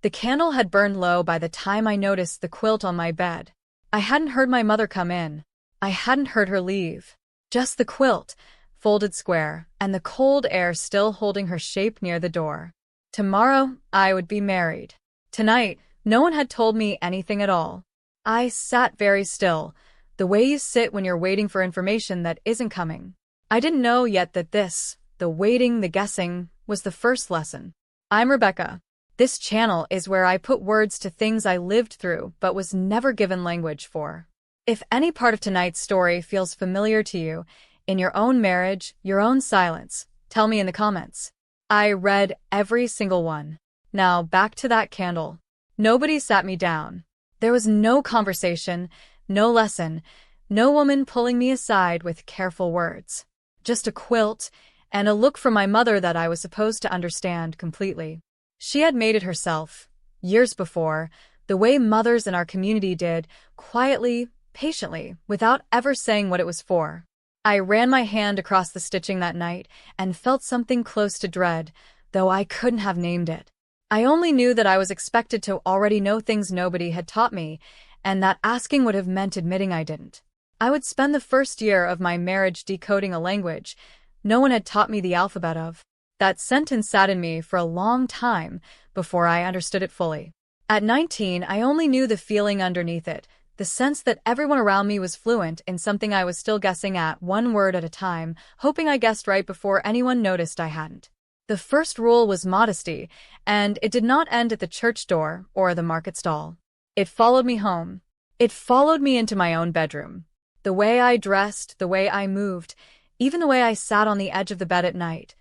The candle had burned low by the time I noticed the quilt on my bed. I hadn't heard my mother come in. I hadn't heard her leave. Just the quilt, folded square, and the cold air still holding her shape near the door. Tomorrow, I would be married. Tonight, no one had told me anything at all. I sat very still, the way you sit when you're waiting for information that isn't coming. I didn't know yet that this, the waiting, the guessing, was the first lesson. I'm Rebecca. This channel is where I put words to things I lived through but was never given language for. If any part of tonight's story feels familiar to you, in your own marriage, your own silence, tell me in the comments. I read every single one. Now back to that candle. Nobody sat me down. There was no conversation, no lesson, no woman pulling me aside with careful words. Just a quilt and a look from my mother that I was supposed to understand completely. She had made it herself, years before, the way mothers in our community did, quietly, patiently, without ever saying what it was for. I ran my hand across the stitching that night and felt something close to dread, though I couldn't have named it. I only knew that I was expected to already know things nobody had taught me, and that asking would have meant admitting I didn't. I would spend the first year of my marriage decoding a language no one had taught me the alphabet of. That sentence sat in me for a long time before I understood it fully. At 19, I only knew the feeling underneath it, the sense that everyone around me was fluent in something I was still guessing at, one word at a time, hoping I guessed right before anyone noticed I hadn't. The first rule was modesty, and it did not end at the church door or the market stall. It followed me home. It followed me into my own bedroom. The way I dressed, the way I moved, even the way I sat on the edge of the bed at night.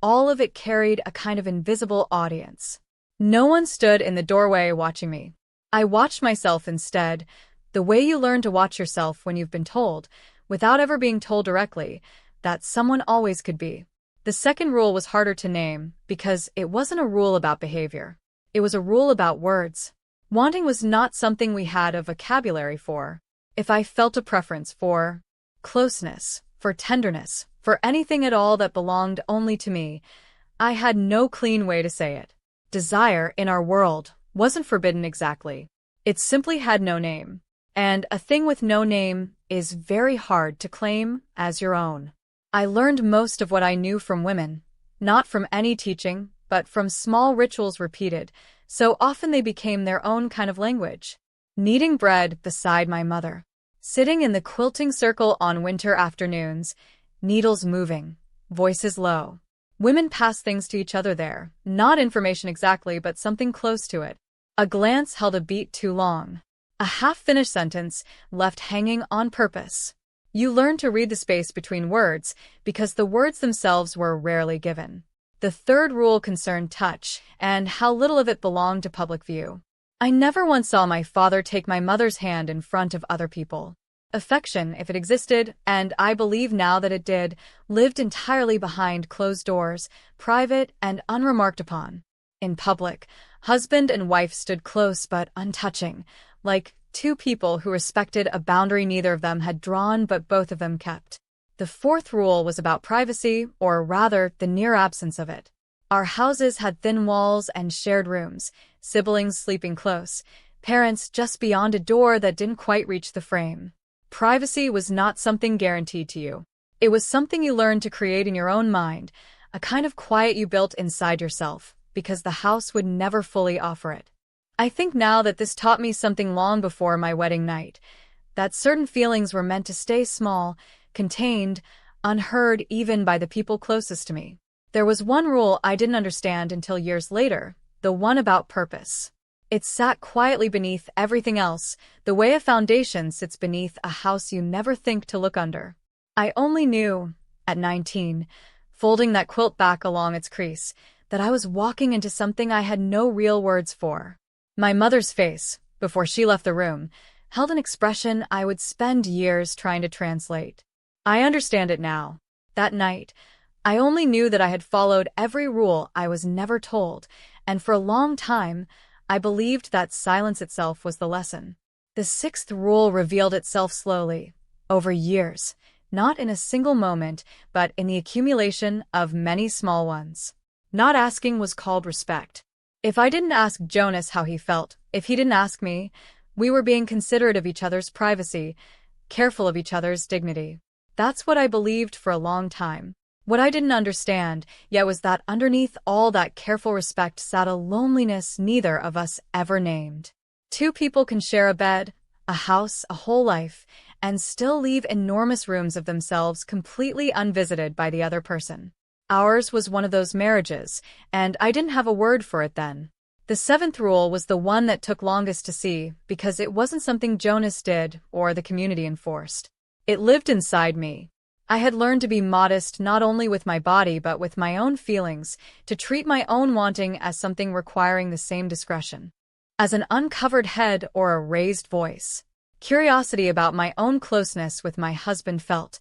All of it carried a kind of invisible audience. No one stood in the doorway watching me. I watched myself instead, the way you learn to watch yourself when you've been told, without ever being told directly, that someone always could be. The second rule was harder to name, because it wasn't a rule about behavior. It was a rule about words. Wanting was not something we had a vocabulary for. If I felt a preference for closeness, for tenderness, for anything at all that belonged only to me, I had no clean way to say it. Desire, in our world, wasn't forbidden exactly. It simply had no name. And a thing with no name is very hard to claim as your own. I learned most of what I knew from women, not from any teaching, but from small rituals repeated, so often they became their own kind of language. Kneading bread beside my mother. Sitting in the quilting circle on winter afternoons, needles moving, voices low. Women pass things to each other there, not information exactly, but something close to it. A glance held a beat too long. A half-finished sentence left hanging on purpose. You learn to read the space between words because the words themselves were rarely given. The third rule concerned touch and how little of it belonged to public view. I never once saw my father take my mother's hand in front of other people. Affection, if it existed, and I believe now that it did, lived entirely behind closed doors, private and unremarked upon. In public, husband and wife stood close but untouching, like two people who respected a boundary neither of them had drawn but both of them kept. The fourth rule was about privacy, or rather, the near absence of it. Our houses had thin walls and shared rooms, siblings sleeping close, parents just beyond a door that didn't quite reach the frame. Privacy was not something guaranteed to you. It was something you learned to create in your own mind, a kind of quiet you built inside yourself, because the house would never fully offer it. I think now that this taught me something long before my wedding night, that certain feelings were meant to stay small, contained, unheard even by the people closest to me. There was one rule I didn't understand until years later, the one about purpose. It sat quietly beneath everything else, the way a foundation sits beneath a house you never think to look under. I only knew, at 19, folding that quilt back along its crease, that I was walking into something I had no real words for. My mother's face, before she left the room, held an expression I would spend years trying to translate. I understand it now. That night, I only knew that I had followed every rule I was never told, and for a long time, I believed that silence itself was the lesson. The sixth rule revealed itself slowly, over years, not in a single moment, but in the accumulation of many small ones. Not asking was called respect. If I didn't ask Jonas how he felt, if he didn't ask me, we were being considerate of each other's privacy, careful of each other's dignity. That's what I believed for a long time. What I didn't understand, yet, was that underneath all that careful respect sat a loneliness neither of us ever named. Two people can share a bed, a house, a whole life, and still leave enormous rooms of themselves completely unvisited by the other person. Ours was one of those marriages, and I didn't have a word for it then. The seventh rule was the one that took longest to see, because it wasn't something Jonas did or the community enforced. It lived inside me. I had learned to be modest not only with my body but with my own feelings, to treat my own wanting as something requiring the same discretion as an uncovered head or a raised voice. Curiosity about my own closeness with my husband felt,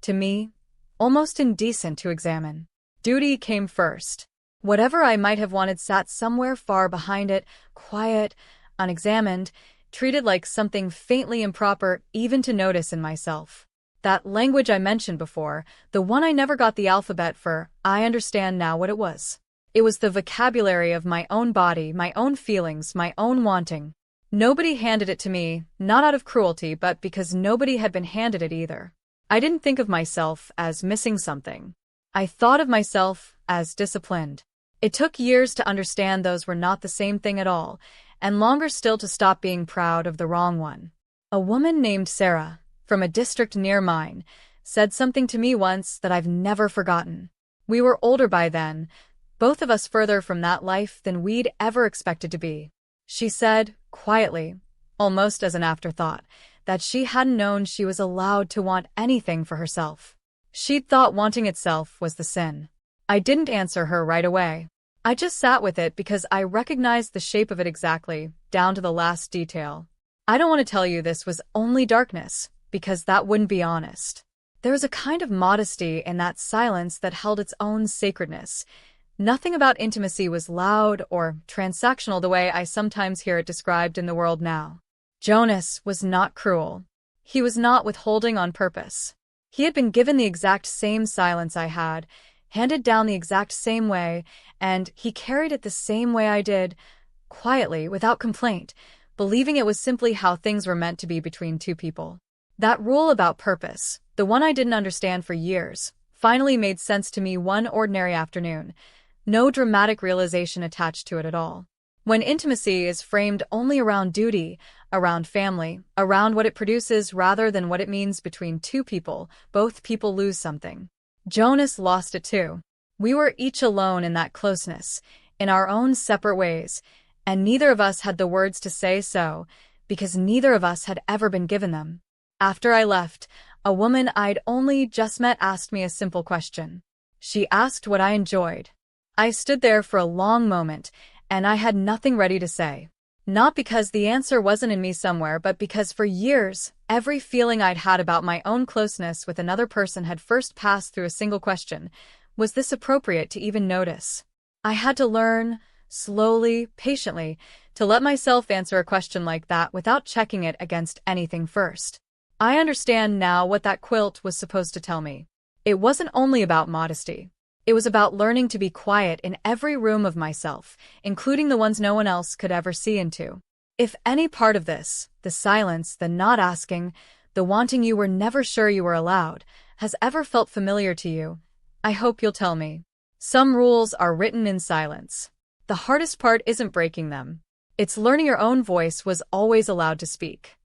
to me, almost indecent to examine. Duty came first. Whatever I might have wanted sat somewhere far behind it, quiet, unexamined, treated like something faintly improper even to notice in myself. That language I mentioned before, the one I never got the alphabet for, I understand now what it was. It was the vocabulary of my own body, my own feelings, my own wanting. Nobody handed it to me, not out of cruelty, but because nobody had been handed it either. I didn't think of myself as missing something. I thought of myself as disciplined. It took years to understand those were not the same thing at all, and longer still to stop being proud of the wrong one. A woman named Sarah, from a district near mine, said something to me once that I've never forgotten. We were older by then, both of us further from that life than we'd ever expected to be. She said, quietly, almost as an afterthought, that she hadn't known she was allowed to want anything for herself. She'd thought wanting itself was the sin. I didn't answer her right away. I just sat with it because I recognized the shape of it exactly, down to the last detail. I don't want to tell you this was only darkness, because that wouldn't be honest. There was a kind of modesty in that silence that held its own sacredness. Nothing about intimacy was loud or transactional the way I sometimes hear it described in the world now. Jonas was not cruel. He was not withholding on purpose. He had been given the exact same silence I had, handed down the exact same way, and he carried it the same way I did, quietly, without complaint, believing it was simply how things were meant to be between two people. That rule about purpose, the one I didn't understand for years, finally made sense to me one ordinary afternoon. No dramatic realization attached to it at all. When intimacy is framed only around duty, around family, around what it produces rather than what it means between two people, both people lose something. Jonas lost it too. We were each alone in that closeness, in our own separate ways, and neither of us had the words to say so, because neither of us had ever been given them. After I left, a woman I'd only just met asked me a simple question. She asked what I enjoyed. I stood there for a long moment, and I had nothing ready to say. Not because the answer wasn't in me somewhere, but because for years, every feeling I'd had about my own closeness with another person had first passed through a single question. Was this appropriate to even notice? I had to learn, slowly, patiently, to let myself answer a question like that without checking it against anything first. I understand now what that quilt was supposed to tell me. It wasn't only about modesty. It was about learning to be quiet in every room of myself, including the ones no one else could ever see into. If any part of this, the silence, the not asking, the wanting you were never sure you were allowed, has ever felt familiar to you, I hope you'll tell me. Some rules are written in silence. The hardest part isn't breaking them. It's learning your own voice was always allowed to speak.